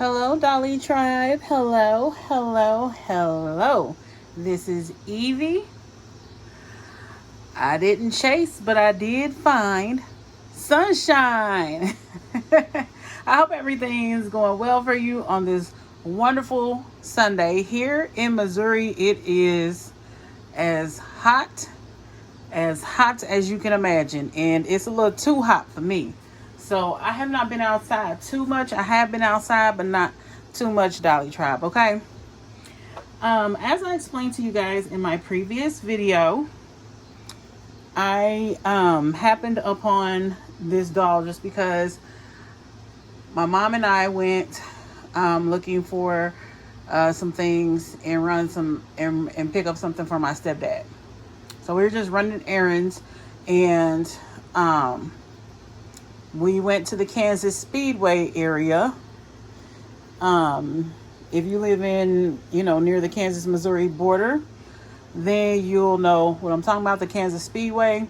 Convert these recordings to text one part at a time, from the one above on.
Hello, Dolly Tribe. Hello, hello, hello. This is Evie. I didn't chase, but I did find sunshine. I hope everything is going well for you on this wonderful Sunday. Here in Missouri, it is as hot as you can imagine, and it's a little too hot for me. So I have not been outside too much. I have been outside, but not too much, Dolly Tribe, okay? As I explained to you guys in my previous video, I happened upon this doll just because my mom and I went looking for some things and run some and pick up something for my stepdad. So we were just running errands, and we went to the Kansas Speedway area. If you live in, near the Kansas-Missouri border, then you'll know what I'm talking about, the Kansas Speedway.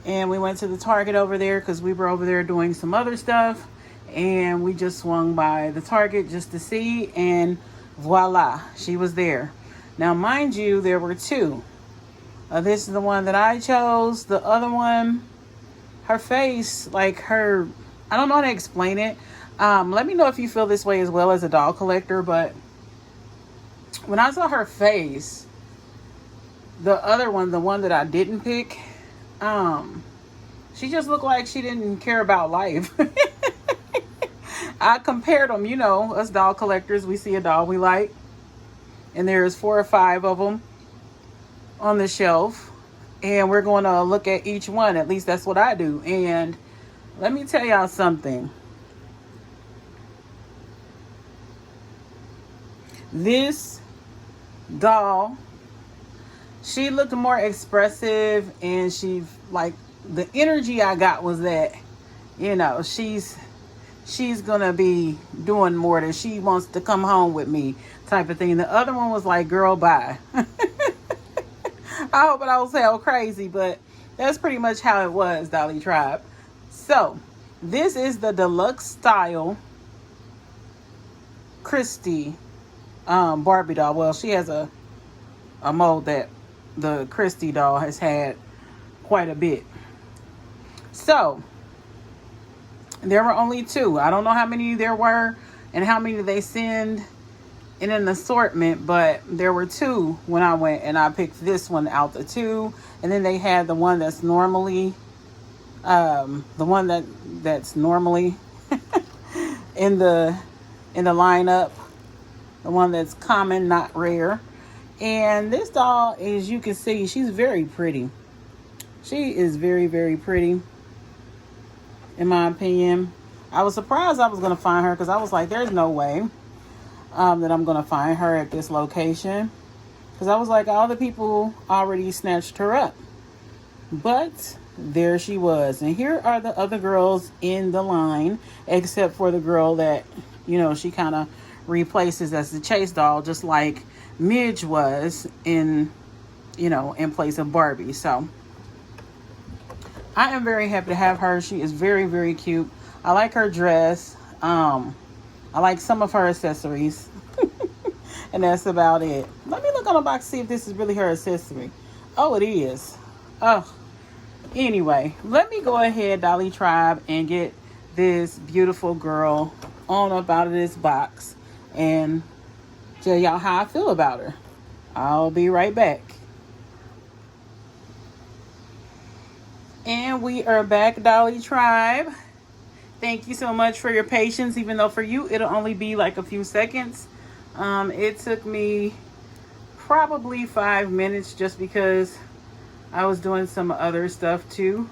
And we went to the Target over there because we were over there doing some other stuff. And we just swung by the Target just to see, and voila, she was there. Now, mind you, there were two. This is the one that I chose. The other one, her face, I don't know how to explain it. Let me know if you feel this way as well as a doll collector. But when I saw her face, the other one, the one that I didn't pick, she just looked like she didn't care about life. I compared them, us doll collectors, we see a doll we like, and there's 4 or 5 of them on the shelf, and we're going to look at each one. At least that's what I do. And let me tell y'all something. This doll, she looked more expressive, and she, the energy I got was that, she's gonna be doing more, than she wants to come home with me type of thing. The other one was like, girl, bye. I hope I don't sound crazy, but that's pretty much how it was, Dolly Tribe. So, this is the deluxe style Christy Barbie doll. Well, she has a mold that the Christy doll has had quite a bit. So, there were only 2. I don't know how many there were and how many they send in an assortment, but there were 2 when I went, and I picked this one out the 2. And then they had the one that's normally that's normally in the lineup, the one that's common, not rare. And this doll, as you can see, she's very pretty. She is very, very pretty, in my opinion. I was surprised I was going to find her, because I was like, there's no way that I'm going to find her at this location, because I was like, all the people already snatched her up. But there she was. And here are the other girls in the line, except for the girl that, she kind of replaces as the chase doll, just like Midge was in place of Barbie. So I am very happy to have her. She is very, very cute. I like her dress. I like some of her accessories. And that's about it. Let me look on the box, see if this is really her accessory. Oh, it is. Oh. Anyway, let me go ahead, Dolly Tribe, and get this beautiful girl on up out of this box and tell y'all how I feel about her. I'll be right back. And we are back, Dolly Tribe. Thank you so much for your patience, even though for you it'll only be like a few seconds. It took me probably 5 minutes, just because I was doing some other stuff too.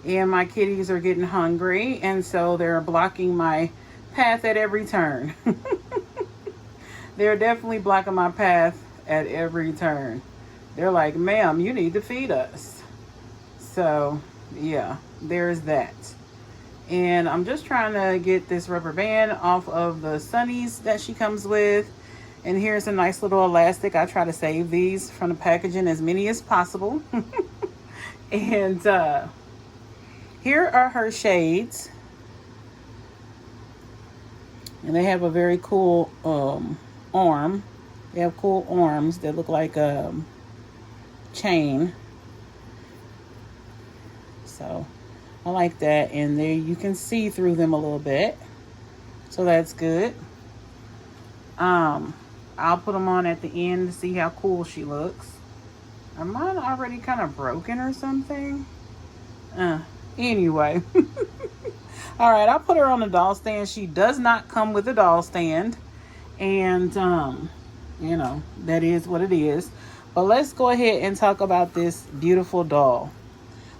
And my kitties are getting hungry, and so they're blocking my path at every turn. They're definitely blocking my path at every turn. They're like, ma'am, you need to feed us. So, yeah, there's that. And I'm just trying to get this rubber band off of the sunnies that she comes with. And here's a nice little elastic. I try to save these from the packaging, as many as possible. And here are her shades. And they have a very cool arm. They have cool arms that look like a chain. So I like that. And there you can see through them a little bit. So that's good. I'll put them on at the end to see how cool she looks. Are mine already kind of broken or something? Anyway. All right, I'll put her on the doll stand. She does not come with a doll stand. And, you know, that is what it is. But let's go ahead and talk about this beautiful doll.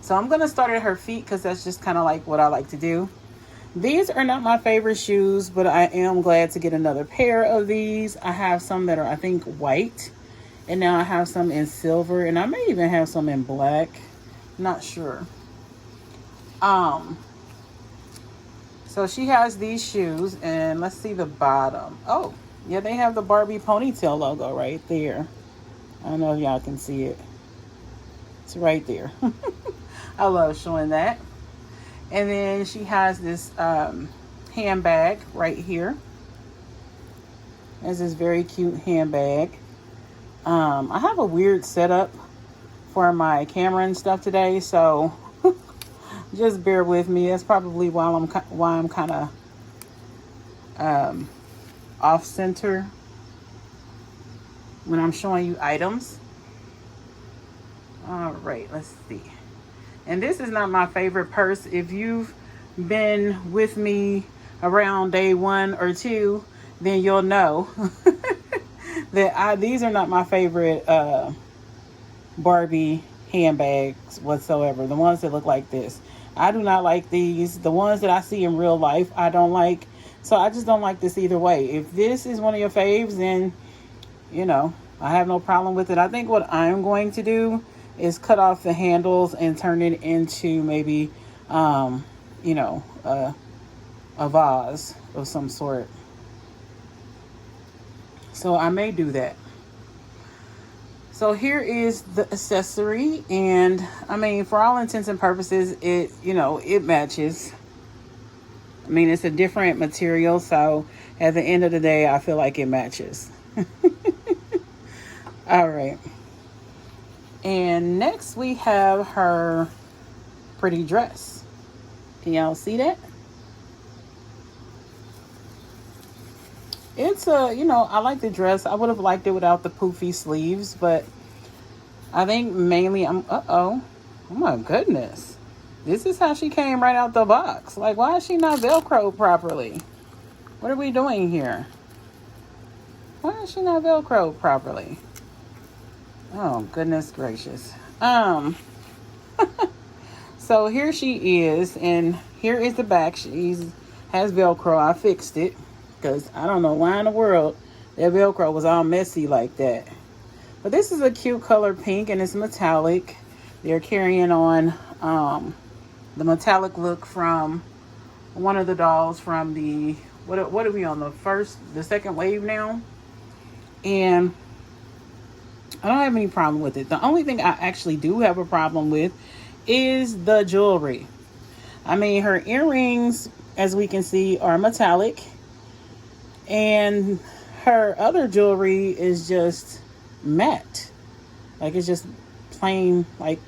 So I'm going to start at her feet because that's just kind of like what I like to do. These are not my favorite shoes, but I am glad to get another pair of these. I have some that are, I think, white. And now I have some in silver. And I may even have some in black. Not sure. So she has these shoes. And let's see the bottom. Oh, yeah, they have the Barbie ponytail logo right there. I don't know if y'all can see it. It's right there. I love showing that. And then she has this handbag right here. It's this very cute handbag. I have a weird setup for my camera and stuff today, so just bear with me. That's probably why I'm kind of off center when I'm showing you items. All right, let's see. And this is not my favorite purse. If you've been with me around day 1 or 2, then you'll know that these are not my favorite Barbie handbags whatsoever. The ones that look like this. I do not like these. The ones that I see in real life, I don't like. So I just don't like this either way. If this is one of your faves, then, you know, I have no problem with it. I think what I'm going to do is cut off the handles and turn it into maybe, you know, a vase of some sort. So I may do that. So here is the accessory. And I mean, for all intents and purposes, it, you know, it matches. I mean, it's a different material. So at the end of the day, I feel like it matches. All right. And next we have her pretty dress. Can y'all see that? It's you know, I like the dress. I would have liked it without the poofy sleeves, but I think mainly oh my goodness. This is how she came right out the box. Like, why is she not Velcroed properly? What are we doing here? Why is she not Velcroed properly? Oh, goodness gracious. So here she is, and here is the back. She has Velcro. I fixed it because I don't know why in the world that Velcro was all messy like that. But this is a cute color pink, and it's metallic. They're carrying on the metallic look from one of the dolls from the, what are we on, the second wave now? And I don't have any problem with it. The only thing I actually do have a problem with is the jewelry. I mean, her earrings, as we can see, are metallic. And her other jewelry is just matte. Like, it's just plain, like,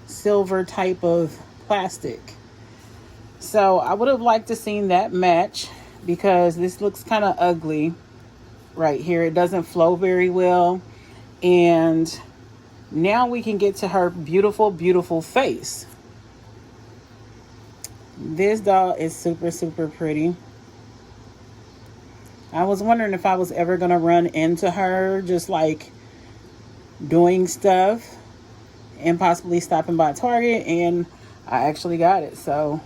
silver type of plastic. So I would have liked to seen that match, because this looks kind of ugly right here. It doesn't flow very well. And now we can get to her beautiful, beautiful face. This doll is super, super pretty. I was wondering if I was ever going to run into her just like doing stuff and possibly stopping by Target, and I actually got her. So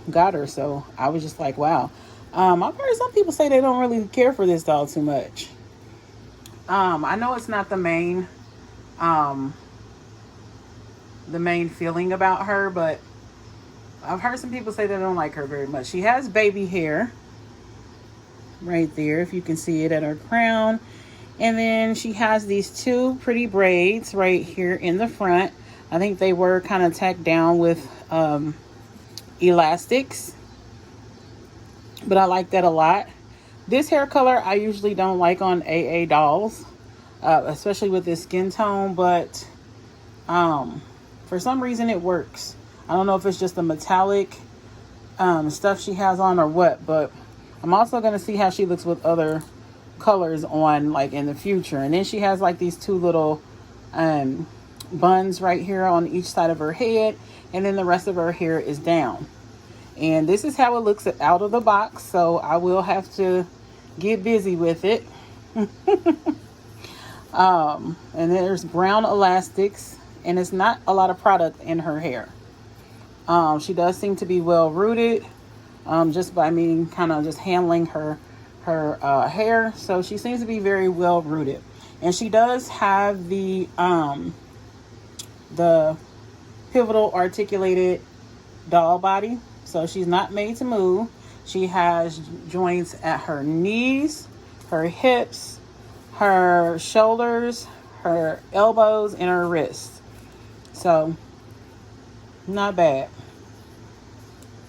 I was just like, wow. I've heard some people say they don't really care for this doll too much. I know it's not the main feeling about her, but I've heard some people say they don't like her very much. She has baby hair right there, if you can see it, at her crown. And then she has these two pretty braids right here in the front. I think they were kind of tacked down with elastics, but I like that a lot. This hair color I usually don't like on AA dolls, especially with this skin tone, but for some reason it works. I don't know if it's just the metallic stuff she has on or what, but I'm also going to see how she looks with other colors on, like in the future. And then she has like these two little buns right here on each side of her head, and then the rest of her hair is down. And this is how it looks out of the box, so I will have to get busy with it. And there's brown elastics, and it's not a lot of product in her hair. She does seem to be well rooted, just by me kind of just handling her hair. So she seems to be very well rooted, and she does have the pivotal articulated doll body. So she's not made to move. She has joints at her knees, her hips, her shoulders, her elbows, and her wrists. So not bad.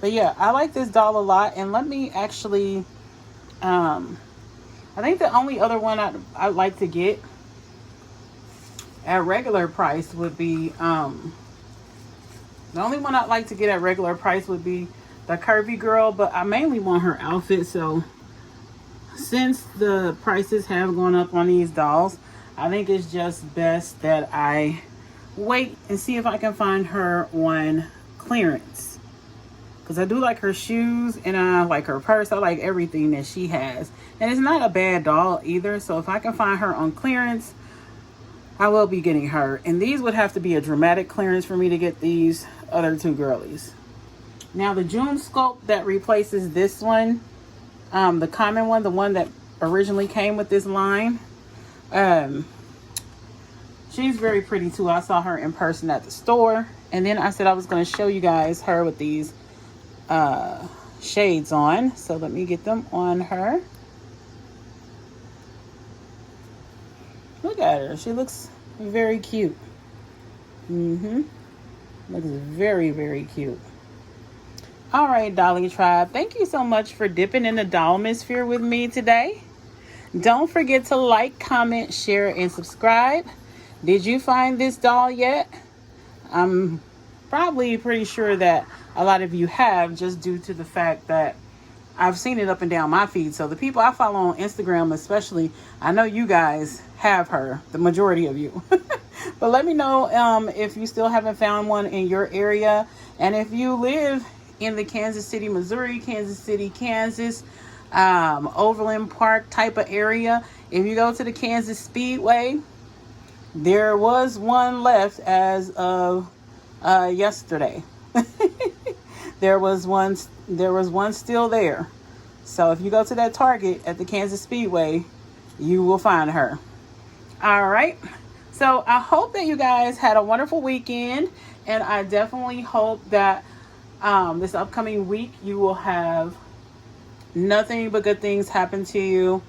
But yeah, I like this doll a lot. And let me actually, I think the only other one I'd like to get at regular price would be, the only one I'd like to get at regular price would be the Curvy Girl, but I mainly want her outfit. So since the prices have gone up on these dolls, I think it's just best that I wait and see if I can find her on clearance. Because I do like her shoes, and I like her purse. I like everything that she has. And it's not a bad doll either. So if I can find her on clearance, I will be getting her. And these would have to be a dramatic clearance for me to get these other two girlies. Now the June sculpt that replaces this one, the common one, the one that originally came with this line, she's very pretty too. I saw her in person at the store, and then I said I was going to show you guys her with these shades on. So let me get them on her. Look at her. She looks very cute. Looks very, very cute. All right, Dolly Tribe. Thank you so much for dipping in the Dollmosphere with me today. Don't forget to like, comment, share, and subscribe. Did you find this doll yet? I'm probably pretty sure that a lot of you have, just due to the fact that I've seen it up and down my feed. So the people I follow on Instagram especially, I know you guys have her, the majority of you. But let me know if you still haven't found one in your area. And if you live in the Kansas City, Missouri, Kansas City, Kansas, Overland Park type of area, if you go to the Kansas Speedway, there was one left as of yesterday. There was one still there. So if you go to that Target at the Kansas Speedway, you will find her. All right. So I hope that you guys had a wonderful weekend, and I definitely hope that this upcoming week you will have nothing but good things happen to you.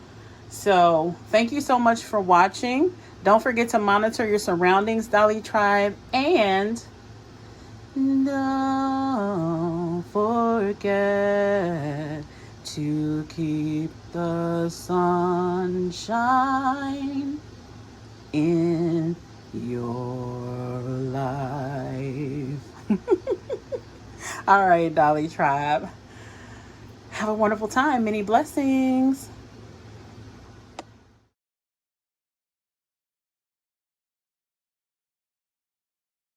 So thank you so much for watching. Don't forget to monitor your surroundings, Dolly Tribe, and don't forget to keep the sunshine in your life. All right, Dolly Tribe. Have a wonderful time. Many blessings.